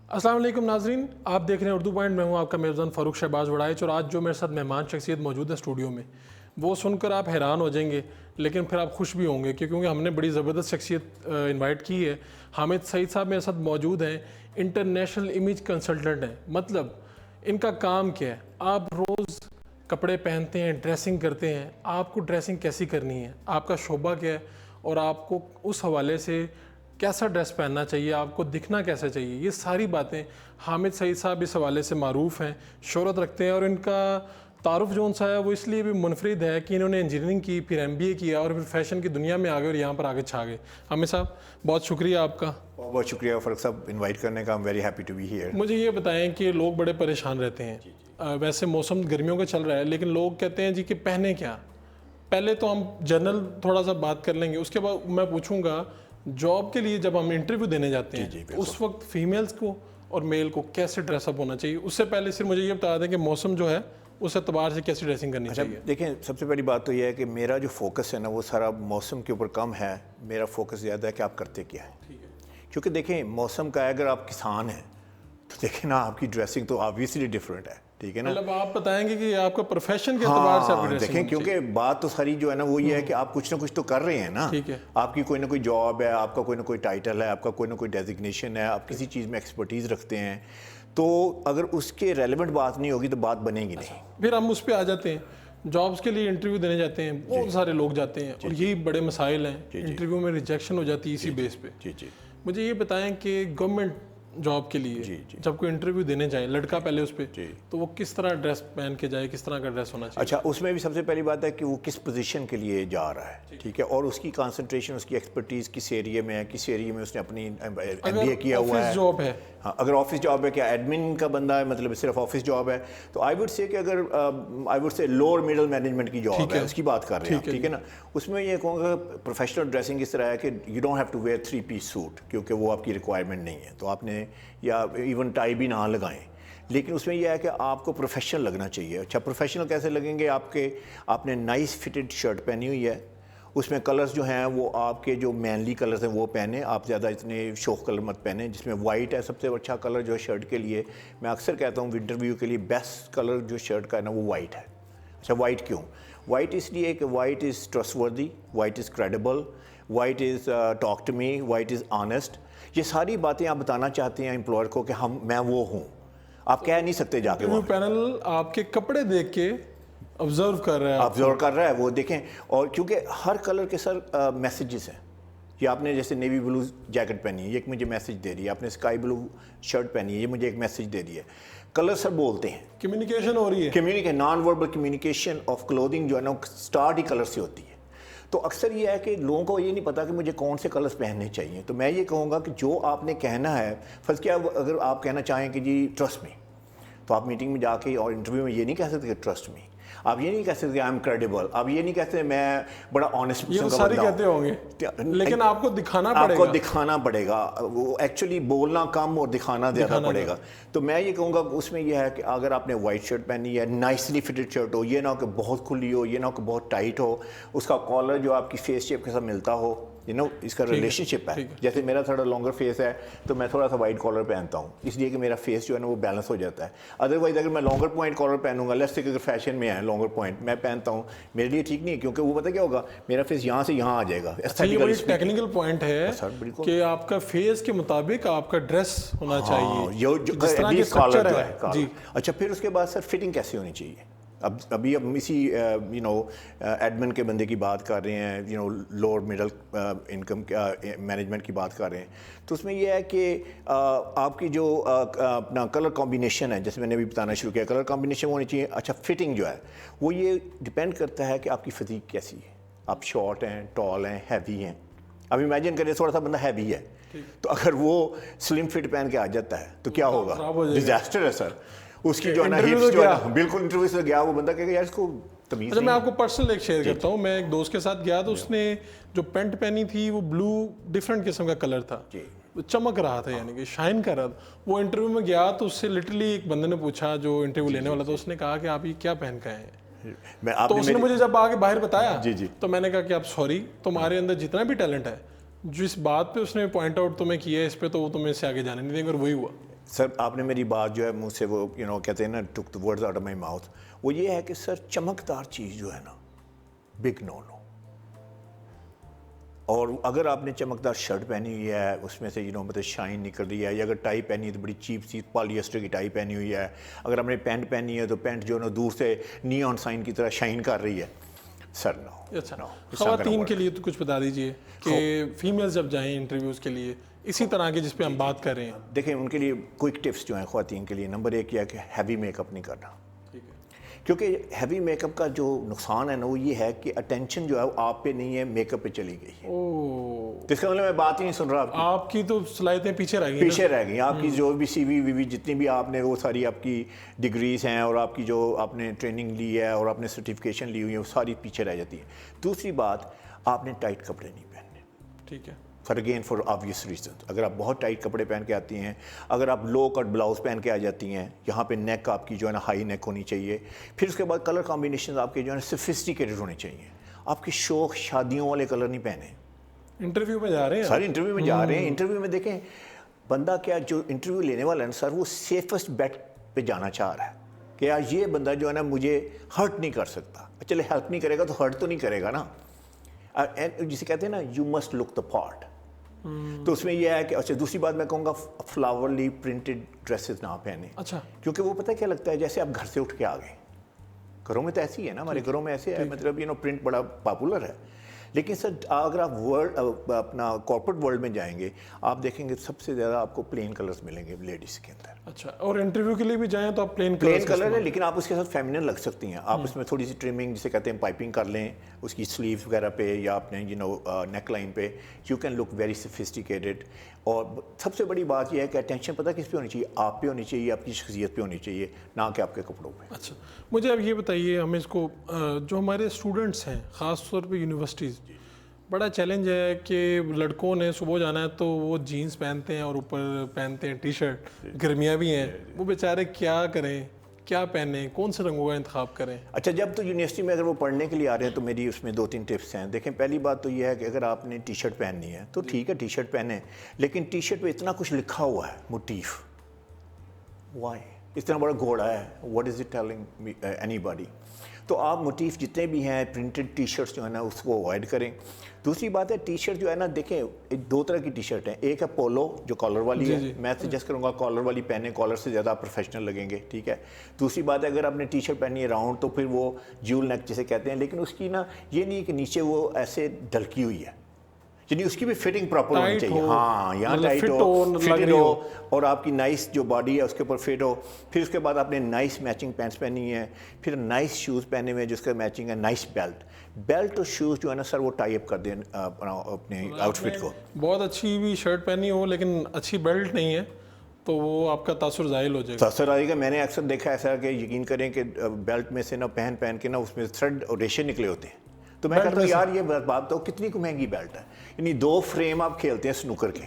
السلام علیکم ناظرین، آپ دیکھ رہے ہیں اردو پوائنٹ. میں ہوں آپ کا میزبان فاروق شہباز وڑائچ، اور آج جو میرے ساتھ مہمان شخصیت موجود ہے اسٹوڈیو میں، وہ سن کر آپ حیران ہو جائیں گے، لیکن پھر آپ خوش بھی ہوں گے کیونکہ ہم نے بڑی زبردست شخصیت انوائٹ کی ہے. حامد سعید صاحب میرے ساتھ موجود ہیں، انٹرنیشنل امیج کنسلٹنٹ ہیں. مطلب ان کا کام کیا ہے؟ آپ روز کپڑے پہنتے ہیں، ڈریسنگ کرتے ہیں، آپ کو ڈریسنگ کیسی کرنی ہے، آپ کا شعبہ کیا ہے، اور آپ کو اس حوالے سے کیسا ڈریس پہننا چاہیے، آپ کو دکھنا کیسا چاہیے، یہ ساری باتیں. حامد سعید صاحب اس حوالے سے معروف ہیں، شہرت رکھتے ہیں، اور ان کا تعارف جو ان سا ہے وہ اس لیے بھی منفرد ہے کہ انہوں نے انجینئرنگ کی، پھر MBA کیا، اور پھر فیشن کی دنیا میں آ گئے اور یہاں پر آگے چھا گئے. حامد صاحب بہت شکریہ آپ کا. بہت بہت شکریہ فرق صاحب انوائٹ کرنے کا. Very happy to be here. مجھے یہ بتائیں کہ لوگ بڑے پریشان رہتے ہیں. ویسے موسم گرمیوں کا چل رہا ہے، لیکن لوگ کہتے ہیں جی کہ پہنے کیا. پہلے تو ہم جنرل تھوڑا سا بات کر لیں گے، اس کے بعد میں پوچھوں گا جاب کے لیے جب ہم انٹرویو دینے جاتے ہیں اس وقت فیمیلز کو اور میل کو کیسے ڈریس اپ ہونا چاہیے. اس سے پہلے صرف مجھے یہ بتا دیں کہ موسم جو ہے اس اعتبار سے کیسی ڈریسنگ کرنی چاہیے. دیکھیں، سب سے پہلی بات تو یہ ہے کہ میرا جو فوکس ہے نا وہ سارا موسم کے اوپر کم ہے. میرا فوکس زیادہ ہے کہ آپ کرتے کیا ہے. کیونکہ دیکھیں موسم کا ہے، اگر آپ کسان ہیں تو دیکھیں نا آپ کی ڈریسنگ تو آبویسلی ڈفرینٹ ہے. ٹھیک ہے نا، مطلب آپ بتائیں گے کہ آپ کا پروفیشن کے اعتبار سے آپ کی ڈریسنگ دیکھیں، کیونکہ بات تو ساری جو ہے نا وہ یہ ہے کہ آپ کچھ نہ کچھ تو کر رہے ہیں نا. آپ کی کوئی نہ کوئی جاب ہے، آپ کا کوئی نہ کوئی ٹائٹل ہے، آپ کا کوئی نہ کوئی ڈیزگنیشن ہے، آپ کسی چیز میں ایکسپرٹیز رکھتے ہیں، تو اگر اس کے ریلیونٹ بات نہیں ہوگی تو بات بنے گی نہیں. پھر ہم اس پہ آ جاتے ہیں. جابس کے لیے انٹرویو دینے جاتے ہیں، بہت سارے لوگ جاتے ہیں، اور یہی بڑے مسائل ہیں. انٹرویو میں ریجیکشن ہو جاتی ہے اسی بیس پہ. مجھے یہ بتائیں کہ گورنمنٹ جاب کے لیے جب کوئی انٹرویو دینے جائے لڑکا پہلے اس پہ، تو وہ کس طرح ڈریس پہن کے جائے، کس طرح کا ڈریس ہونا چاہیے؟ اچھا، اس میں بھی سب سے پہلی بات ہے کہ وہ کس پوزیشن کے لیے جا رہا ہے. ٹھیک ہے، اور اس کی کانسنٹریشن، اس کی ایکسپرٹیز کس ایریے میں ہے، کس ایریے میں اس نے اپنی MBA کیا ہوا ہے. جاب ہے، ہاں، اگر آفس جاب ہے، کیا ایڈمن کا بندہ ہے، مطلب صرف آفس جاب ہے، تو آئی وڈ سے کہ اگر I would say lower middle management کی جاب ہے، اس کی بات کر رہے ہیں. ٹھیک ہے نا، اس میں یہ کہوں گا پروفیشنل ڈریسنگ اس طرح ہے کہ you don't have to wear 3 piece suit, کیونکہ وہ آپ کی ریکوائرمنٹ نہیں ہے. تو آپ نے یا ایون ٹائی بھی نہ لگائیں، لیکن اس میں یہ ہے کہ آپ کو پروفیشنل لگنا چاہیے. اچھا، پروفیشنل کیسے لگیں گے؟ آپ نے نائس فٹڈ شرٹ پہنی ہوئی ہے، اس میں کلرز جو ہیں وہ آپ کے جو مینلی کلرز ہیں وہ پہنیں. آپ زیادہ اتنے شوخ کلر مت پہنیں. جس میں وائٹ ہے سب سے اچھا کلر جو ہے شرٹ کے لیے، میں اکثر کہتا ہوں ونٹر ویو کے لیے بیسٹ کلر جو شرٹ کا ہے نا وہ وائٹ ہے. اچھا، وائٹ کیوں؟ وائٹ اس لیے کہ white is trustworthy, white is credible, white is talk to me, white is honest. یہ ساری باتیں آپ بتانا چاہتے ہیں امپلائر کو کہ میں وہ ہوں. آپ کہہ نہیں سکتے جا کے. پینل آپ کے کپڑے دیکھ کے آبزرو کر رہا ہے وہ دیکھیں. اور کیونکہ ہر کلر کے سر میسیجز ہیں. یہ آپ نے جیسے نیوی بلو جیکٹ پہنی ہے، یہ ایک مجھے میسیج دے رہی ہے. آپ نے اسکائی بلو شرٹ پہنی ہے، یہ مجھے ایک میسیج دے رہی ہے. کلر سر بولتے ہیں، کمیونیکیشن ہو رہی ہے. Non verbal communication of clothing جو ہے نا اسٹارٹ ہی کلر سے ہوتی ہے. تو اکثر یہ ہے کہ لوگوں کو یہ نہیں پتا کہ مجھے کون سے کلرز پہننے چاہیے. تو میں یہ کہوں گا کہ جو آپ نے کہنا ہے، فرض کیا اگر آپ کہنا چاہیں کہ جی ٹرسٹ می، تو آپ میٹنگ میں جا کے اور انٹرویو میں یہ نہیں کہہ سکتے کہ ٹرسٹ می. آپ یہ نہیں کہہ سکتے آئی ایم کریڈیبل. آپ یہ نہیں کہتے میں بڑا آنیسٹ قسم کا بندہ ہوں. یہ سارے کہتے ہوں گے، لیکن آپ کو دکھانا پڑے گا. وہ ایکچولی بولنا کم اور دکھانا زیادہ پڑے گا. تو میں یہ کہوں گا اس میں یہ ہے کہ اگر آپ نے وائٹ شرٹ پہنی ہے، نائسلی فٹڈ شرٹ ہو، یہ نہ ہو کہ بہت کھلی ہو، یہ نہ ہو کہ بہت ٹائٹ ہو، اس کا کالر جو آپ کی فیس شیپ کے ساتھ ملتا ہو، اس کا ریلیشن شپ ہے. جیسے میرا تھوڑا لانگر فیس ہے تو میں تھوڑا سا وائٹ کالر پہنتا ہوں، اس لیے کہ میرا فیس جو ہے نا وہ بیلنس ہو جاتا ہے. ادروائز اگر میں لانگر پوائنٹ کالر پہنوں گا، لیٹس سے اگر فیشن میں ہے لانگر پوائنٹ میں پہنتا ہوں، میرے لیے ٹھیک نہیں ہے، کیونکہ وہ پتہ کیا ہوگا، میرا فیس یہاں سے یہاں آ جائے گا. ٹیکنیکل پوائنٹ ہے کہ آپ کا فیس کے مطابق آپ کا ڈریس ہونا چاہیے. اچھا، پھر اس کے بعد سر فٹنگ کیسے ہونی چاہیے؟ ابھی ہم اسی ایڈمن کے بندے کی بات کر رہے ہیں، لوور مڈل انکم مینجمنٹ کی بات کر رہے ہیں. تو اس میں یہ ہے کہ آپ کی جو اپنا کلر کمبینیشن ہے، جیسے میں نے ابھی بتانا شروع کیا، کلر کمبینیشن ہونی چاہیے. اچھا، فٹنگ جو ہے وہ یہ ڈپینڈ کرتا ہے کہ آپ کی فزیک کیسی ہے. آپ شارٹ ہیں، ٹال ہیں، ہیوی ہیں. اب امیجن کریں تھوڑا سا بندہ ہیوی ہے، تو اگر وہ سلم فٹ پہن کے آ جاتا ہے تو کیا ہوگا؟ ڈیزاسٹر ہے سر. اس کی جو ہے نا ہپس جو ہے بالکل انٹرویو سے گیا وہ بندہ کہے گا یار اس کو تمیز نہیں. میں آپ کو پرسنل ایک شیئر کرتا ہوں. میں ایک دوست کے ساتھ گیا تو اس نے جو پینٹ پہنی تھی وہ بلو ڈفرینٹ قسم کا کلر تھا، چمک رہا تھا، یعنی کہ شائن کر رہا تھا. وہ انٹرویو میں گیا تو اس سے لٹرلی ایک بندے نے پوچھا جو انٹرویو لینے والا تھا، اس نے کہا کہ آپ یہ کیا پہن کے آئے ہیں؟ تو اس نے مجھے جب آگے باہر بتایا تو میں نے کہا کہ آپ سوری، تمہارے اندر جتنا بھی ٹیلنٹ ہے، جس بات پہ اس نے پوائنٹ آؤٹ تمہیں کیا ہے اس پہ تو وہ تمہیں اس سے آگے جانے نہیں دیں گے. اور وہی ہوا. سر آپ نے میری بات جو ہے منہ سے وہ کہتے ہیں نا took the words out of my mouth, وہ یہ ہے کہ سر چمکدار چیز جو ہے نا بگ نو نو. اور اگر آپ نے چمکدار شرٹ پہنی ہوئی ہے اس میں سے مطلب شائن نکل رہی ہے، یا اگر ٹائی پہنی ہے تو بڑی چیپ سی پالیسٹر کی ٹائی پہنی ہوئی ہے، اگر آپ نے پینٹ پہنی ہے تو پینٹ جو ہے نا دور سے نیون سائن کی طرح شائن کر رہی ہے، سر نو. اچھا، خواتین کے لیے تو کچھ بتا دیجئے کہ فیمیلز جب جائیں انٹرویوز کے لیے اسی طرح کے جس پہ ہم بات کر رہے ہیں. دیکھیں ان کے لیے کوئک ٹپس جو ہیں خواتین کے لیے، نمبر 1 یہ ہے کہ ہیوی میک اپ نہیں کرنا. کیونکہ ہیوی میک اپ کا جو نقصان ہے نا وہ یہ ہے کہ اٹینشن جو ہے وہ آپ پہ نہیں ہے، میک اپ پہ چلی گئی ہے. تو اس کا مطلب میں بات ہی نہیں سن رہا، آپ کی تو صلاحیتیں پیچھے رہ گئی. آپ کی جو بھی سی وی جتنی بھی آپ نے وہ ساری آپ کی ڈگریز ہیں اور آپ کی جو آپ نے ٹریننگ لی ہے اور آپ نے سرٹیفکیشن لی ہوئی ہے وہ ساری پیچھے رہ جاتی ہے. دوسری بات، آپ نے ٹائٹ کپڑے نہیں پہننے. ٹھیک ہے. For obvious reasons. اگر آپ بہت ٹائٹ کپڑے پہن کے آتی ہیں، اگر آپ لو کٹ بلاؤز پہن کے آ جاتی ہیں، یہاں پہ نیک آپ کی جو ہے نا ہائی نیک ہونی چاہیے. پھر اس کے بعد کلر کمبینیشنز آپ کے جو ہے نا سفسٹیکیٹڈ ہونے چاہیے. آپ کے شوق شادیوں والے کلر نہیں پہنے. انٹرویو میں جا رہے ہیں، سارے انٹرویو میں جا رہے ہیں. انٹرویو میں دیکھیں بندہ کیا جو انٹرویو لینے والا ہے سر وہ سیفسٹ بیٹ پہ جانا چاہ رہا ہے کہ یار یہ بندہ جو ہے نا مجھے ہرٹ نہیں کر سکتا. چلے ہیلپ نہیں کرے گا تو ہرٹ تو نہیں کرے گا نا. جسے کہتے ہیں نا you must look the part. تو اس میں یہ ہے کہ اچھا دوسری بات میں کہوں گا فلاورلی پرنٹڈ ڈریسز نہ پہنے. اچھا. کیونکہ وہ پتہ کیا لگتا ہے جیسے آپ گھر سے اٹھ کے آ گئے. گھروں میں تو ایسی ہے نا، ہمارے گھروں میں ایسے ہے، مطلب پرنٹ بڑا پاپولر ہے. لیکن سر اگر آپ اپنا کارپوریٹ ورلڈ میں جائیں گے آپ دیکھیں گے سب سے زیادہ آپ کو پلین کلرز ملیں گے لیڈیز کے اندر. اچھا. اور انٹرویو کے لیے بھی جائیں تو آپ پلین کلر ہے، لیکن آپ اس کے ساتھ فیمنن لگ سکتی ہیں. آپ اس میں تھوڑی سی ٹرمنگ جسے کہتے ہیں پائپنگ کر لیں اس کی سلیوز وغیرہ پہ یا اپنے نیک لائن پہ. You can look very sophisticated. اور سب سے بڑی بات یہ ہے کہ اٹینشن پتہ کس پہ ہونی چاہیے؟ آپ پہ ہونی چاہیے، آپ کی شخصیت پہ ہونی چاہیے، نہ کہ آپ کے کپڑوں پہ. اچھا. مجھے اب یہ بتائیے، ہمیں اس کو جو ہمارے اسٹوڈنٹس ہیں خاص طور پہ یونیورسٹیز، بڑا چیلنج ہے کہ لڑکوں نے صبح جانا ہے تو وہ جینس پہنتے ہیں اور اوپر پہنتے ہیں ٹی شرٹ، گرمیاں بھی ہیں، وہ بیچارے کیا کریں، کیا پہنیں، کون سے رنگوں کا انتخاب کریں؟ اچھا جب تو یونیورسٹی میں اگر وہ پڑھنے کے لیے آ رہے ہیں تو میری اس میں 2-3 ٹپس ہیں. دیکھیں پہلی بات تو یہ ہے کہ اگر آپ نے ٹی شرٹ پہننی ہے تو ٹھیک ہے ٹی شرٹ پہنیں، لیکن ٹی شرٹ پہ اتنا کچھ لکھا ہوا ہے موٹیف، وائی اتنا بڑا گھوڑا ہے، what is it telling any body. تو آپ موٹیف جتنے بھی ہیں پرنٹڈ ٹی شرٹس جو ہے نا اس کو اوائڈ کریں. دوسری بات ہے ٹی شرٹ جو ہے نا دیکھیں 2 طرح کی ٹی شرٹ ہیں. ایک ہے پولو جو کالر والی ہے، میں سجیسٹ کروں گا کالر والی پہنیں، کالر سے زیادہ آپ پروفیشنل لگیں گے. ٹھیک ہے. دوسری بات ہے اگر آپ نے ٹی شرٹ پہنی ہے راؤنڈ تو پھر وہ جیول نیک جسے کہتے ہیں، لیکن اس کی نا یہ نہیں کہ نیچے وہ ایسے ڈھلکی ہوئی ہے، یعنی اس کی بھی فٹنگ پراپر ہونی چاہیے. ہاں یہاں ٹائٹ ہو، فٹڈ ہو اور آپ کی نائس جو باڈی ہے اس کے اوپر فٹ ہو. پھر اس کے بعد آپ نے نائس میچنگ پینٹس پہنی ہے، پھر نائس شوز پہنے ہوئے جس کا میچنگ ہے، نائس بیلٹ اور شوز جو ہے نا سر وہ ٹائی اپ کر دیں اپنے آؤٹ فٹ کو. بہت اچھی بھی شرٹ پہنی ہو لیکن اچھی بیلٹ نہیں ہے تو وہ آپ کا تاثر ظاہر ہو جائے گا. تاثر آئے گا. میں نے اکثر دیکھا ایسا کہ یقین کریں کہ بیلٹ میں سے نا پہن کے نا اس میں تھریڈ اور ریشے نکلے ہوتے ہیں. تو میں کہتا ہوں یار یہ بات تو کتنی کو مہنگی بیلٹ ہے، یعنی 2 فریم آپ کھیلتے ہیں سنوکر کے،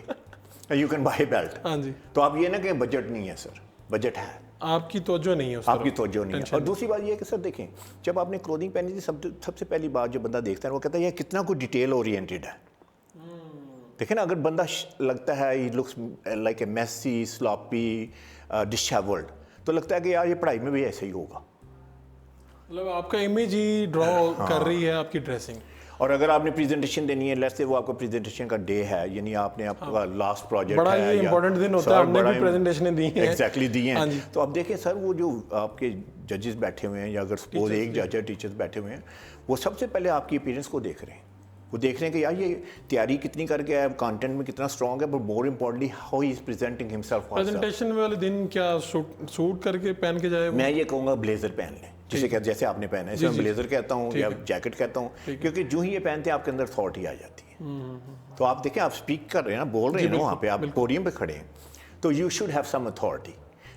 یو کین بائی بیلٹ. ہاں جی. تو آپ یہ نہ کہ بجٹ نہیں ہے سر، بجٹ ہے، آپ کی توجہ نہیں ہے، آپ کی توجہ نہیں ہے. اور دوسری بات یہ ہے کہ سر دیکھیں جب آپ نے کلودنگ پہنی تھی سب سے پہلی بات جو بندہ دیکھتا ہے وہ کہتا ہے یہ کتنا کوئی ڈیٹیل اورینٹیڈ ہے. دیکھیں نا اگر بندہ لگتا ہے ہی looks like a messy sloppy dishevelled تو لگتا ہے کہ یار یہ پڑھائی میں بھی ایسے ہی ہوگا. مطلب آپ کا امیج ہی ڈرا کر رہی ہے آپ کی ڈریسنگ. اور اگر آپ نے پریزنٹیشن دینی ہے لیٹس سے وہ آپ کا پریزنٹیشن کا ڈے ہے، یعنی آپ نے آپ کا لاسٹ پروجیکٹ ہے، بڑا یہ امپورٹنٹ دن ہوتا ہے، ہم نے بھی پریزنٹیشنیں دی ہیں ایگزیکٹلی دی ہیں. تو اب دیکھیں سر وہ جو آپ کے ججز بیٹھے ہوئے ہیں یا اگر سپوز ایک جج ہے ٹیچرز بیٹھے ہوئے ہیں، وہ سب سے پہلے آپ کی اپیرنس کو دیکھ رہے ہیں. وہ دیکھ رہے ہیں کہ یار یہ تیاری کتنی کر کے ہے، کانٹینٹ میں کتنا اسٹرانگ ہے، but more importantly how he is presenting himself. Presentation والے دن کیا سوٹ کر کے پہن کے جائے؟ میں یہ کہوں گا بلیزر پہن لیں، جیسے آپ نے پہنا ہے، اسے میں بلیزر کہتا ہوں یا جیکٹ کہتا ہوں، کیونکہ جو ہی یہ پہنتے ہیں آپ کے اندر اتھارٹی آ جاتی ہے. تو آپ دیکھیں آپ اسپیک کر رہے ہیں نا، بول رہے ہیں نا وہاں پہ، آپ پوڈیم پہ کھڑے ہیں تو you should have some authority.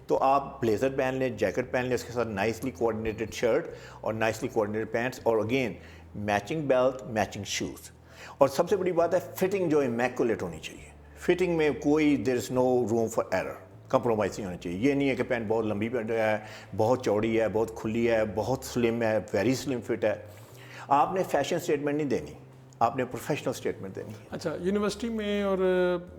تو آپ بلیزر پہن لیں، جیکٹ پہن لیں، اس کے ساتھ نائسلی کوآرڈینیٹڈ شرٹ اور نائسلی کوآرڈینیٹڈ پینٹس، اور again matching belt, matching shoes. اور سب سے بڑی بات ہے فٹنگ جو امیکولیٹ ہونی چاہیے. فٹنگ میں کوئی دیر از نو روم فار ایرر، کمپرومائز نہیں ہونا چاہیے. یہ نہیں ہے کہ پینٹ بہت لمبی پینٹ ہے، بہت چوڑی ہے، بہت کھلی ہے، بہت سلم ہے، ویری سلم فٹ ہے. آپ نے فیشن اسٹیٹمنٹ نہیں دینی، آپ نے پروفیشنل اسٹیٹمنٹ دینی ہے. اچھا. یونیورسٹی میں اور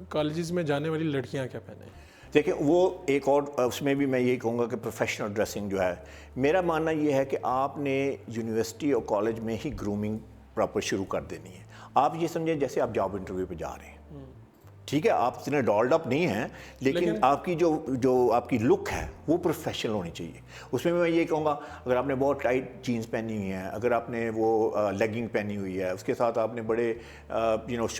کالجز میں جانے والی لڑکیاں کیا پہنیں؟ دیکھیں وہ ایک اور اس میں بھی میں یہی کہوں گا کہ پروفیشنل ڈریسنگ جو ہے، میرا ماننا یہ ہے کہ آپ نے یونیورسٹی اور کالج میں ہی گرومنگ پراپر شروع کر دینی ہے. آپ یہ سمجھیں جیسے آپ جاب انٹرویو پہ جا رہے ہیں، ٹھیک ہے، آپ اتنے ڈالڈ اپ نہیں ہیں، لیکن آپ کی جو آپ کی لک ہے وہ پروفیشنل ہونی چاہیے. اس میں یہ کہوں گا اگر آپ نے بہت ٹائٹ جینس پہنی ہوئی ہیں، اگر آپ نے وہ لیگنگ پہنی ہوئی ہے، اس کے ساتھ آپ نے بڑے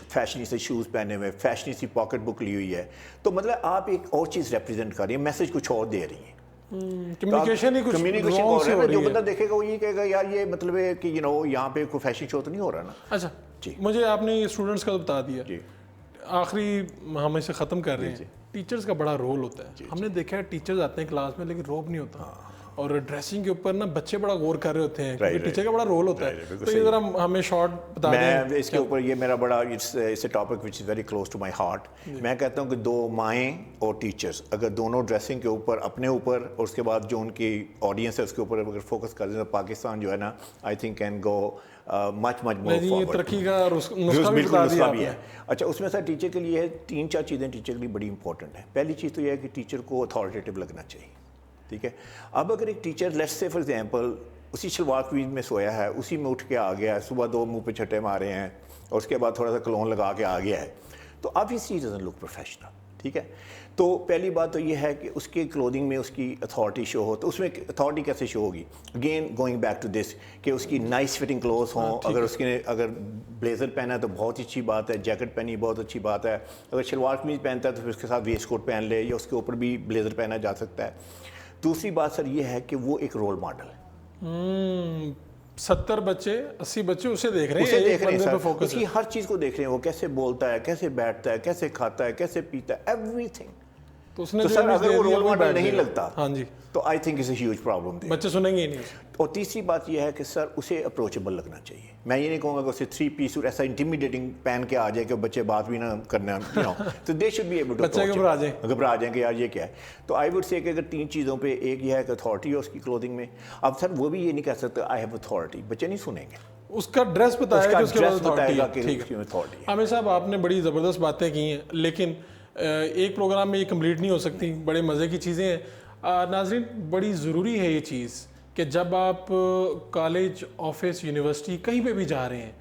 فیشنی سے شوز پہنے ہوئے، فیشنی سی پاکٹ بک لی ہوئی ہے، تو مطلب آپ ایک اور چیز ریپرزینٹ کر رہی ہیں، میسج کچھ اور دے رہی ہیں. کمیونیکیشن ہو رہا ہے نا، جو بندہ دیکھے گا وہ یہ کہے گا یار یہ مطلب ہے کہ یہاں پہ کوئی فیشن شو تو نہیں ہو رہا نا. اچھا مجھے آپ نے اسٹوڈنٹس کا بتا دیا، آخری ہم اسے ختم کر رہے ہیں. ٹیچرز کا بڑا رول ہوتا ہے. ہم نے دیکھا ہے ٹیچرز آتے ہیں کلاس میں لیکن روب نہیں ہوتا، اور ڈریسنگ کے اوپر نا بچے بڑا غور کر رہے ہوتے ہیں کیونکہ ٹیچر کا بڑا رول ہوتا ہے. تو یہ ذرا ہمیں شارٹ بتا دیں. میں اس کے اوپر یہ میرا بڑا it's a topic which is very close to my heart. میں کہتا ہوں کہ دو مائیں اور ٹیچرز اگر دونوں ڈریسنگ کے اوپر اپنے اوپر اور اس کے بعد جو ان کی آڈینس ہے اس کے اوپر اگر فوکس کر دیں تو پاکستان جو ہے نا I think can go much more forward. ترقی کا نسخہ بھی بتا دیا آپ نے. اچھا اس میں سر ٹیچر کے لیے 3-4 چیزیں ٹیچر کے لیے بڑی امپورٹنٹ ہیں. پہلی چیز تو یہ ہے کہ ٹیچر کو اتھارٹیٹیو لگنا چاہیے، ٹھیک ہے. اب اگر ایک teacher let's say for example اسی شلوار قمیض میں سویا ہے، اسی میں اٹھ کے آ گیا ہے، صبح 2 منہ پہ چھٹے مارے ہیں اور اس کے بعد تھوڑا سا کلون لگا کے آ گیا ہے، تو obviously it doesn't look professional. ٹھیک ہے. تو پہلی بات تو یہ ہے کہ اس کے کلودنگ میں اس کی اتھارٹی شو ہو. تو اس میں اتھارٹی کیسے شو ہوگی؟ Again going back to this کہ اس کی نائس فٹنگ کلوتھ ہوں. اگر بلیزر پہنا ہے تو بہت اچھی بات ہے، جیکٹ پہنی بہت اچھی بات ہے. اگر شلوار قمیض پہنتا ہے تو پھر اس کے ساتھ ویسٹ کوٹ پہن لے یا اس کے اوپر بھی بلیزر پہنا جا سکتا ہے. دوسری بات سر یہ ہے کہ وہ ایک رول ماڈل ہے. 70 بچے 80 بچے اسے دیکھ رہے ہیں سر، اس کی ہر چیز کو دیکھ رہے ہیں، وہ کیسے بولتا ہے، کیسے بیٹھتا ہے، کیسے کھاتا ہے، کیسے پیتا ہے، ایوری تھنگ. تو سر اگر وہ رول ماڈل نہیں لگتا تو I think it's a huge problem. بچے سنیں گے ہی نہیں. اور تیسری بات یہ ہے کہ سر اسے اپروچیبل لگنا چاہیے. میں یہ نہیں کہوں گا کہ اسے 3 پیس اور ایسا انٹیمیڈیٹنگ پہن کے آ جائے کہ بچے بات بھی نہ کرنا، تو they should be able to بچے گھبرا جائیں کہ یار یہ کیا ہے. تو آئی وڈ سے کہ اگر 3 چیزوں پہ، ایک یہ ہے کہ اتھارٹی ہے اس کی کلودنگ میں. اب سر وہ بھی یہ نہیں کہہ سکتے آئی ہیو اتھارٹی، بچے نہیں سنیں گے. اس کا ڈریس بتایا کہ اس کے بعد بتائے گا کہ اس کی اتھارٹی ہے. عامر صاحب آپ نے بڑی زبردست باتیں کی ہیں لیکن ایک پروگرام میں یہ کمپلیٹ نہیں ہو سکتی. بڑے مزے کی چیزیں ہیں. ناظرین بڑی ضروری ہے یہ چیز کہ جب آپ کالج، آفس، یونیورسٹی کہیں پہ بھی جا رہے ہیں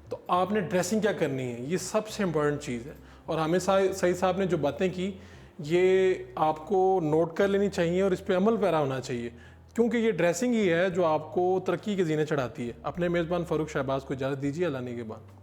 تو آپ نے ڈریسنگ کیا کرنی ہے، یہ سب سے امپورٹنٹ چیز ہے. اور ہمیں سعید صاحب نے جو باتیں کی یہ آپ کو نوٹ کر لینی چاہیے اور اس پہ عمل پیرا ہونا چاہیے کیونکہ یہ ڈریسنگ ہی ہے جو آپ کو ترقی کے زینے چڑھاتی ہے. اپنے میزبان فاروق شہباز کو اجازت دیجیے. اللہ نے کے بعد